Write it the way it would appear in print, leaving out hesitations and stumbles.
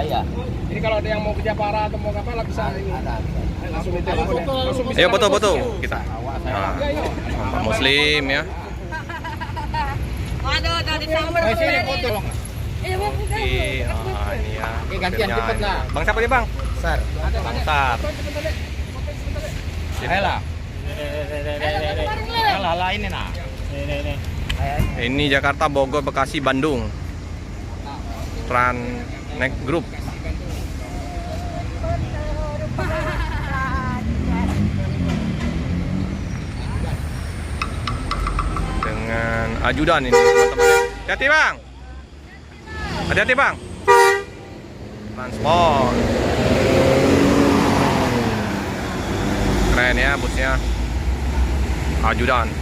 iya. Ini kalau ada yang mau ke Japara atau mau ke apa bisa ini. Ada. Langsung minta langsung bisa. Ayo foto-foto kita. Nah, Ayo. Pak Muslim ya. Waduh, tadi sambar. Sini foto. Oke, ini ya. Oke, gantian sopirnya cepet ini. lah. Bang siapa nih bang? Sar. Bang Sar. Ayolah. Lala ini nah. Ini. Ini Jakarta, Bogor, Bekasi, Bandung. Next Group. Dengan ajudan ini teman-teman. Hati-hati bang. Hati-hati bang. Transport. Keren ya busnya. Ajudan.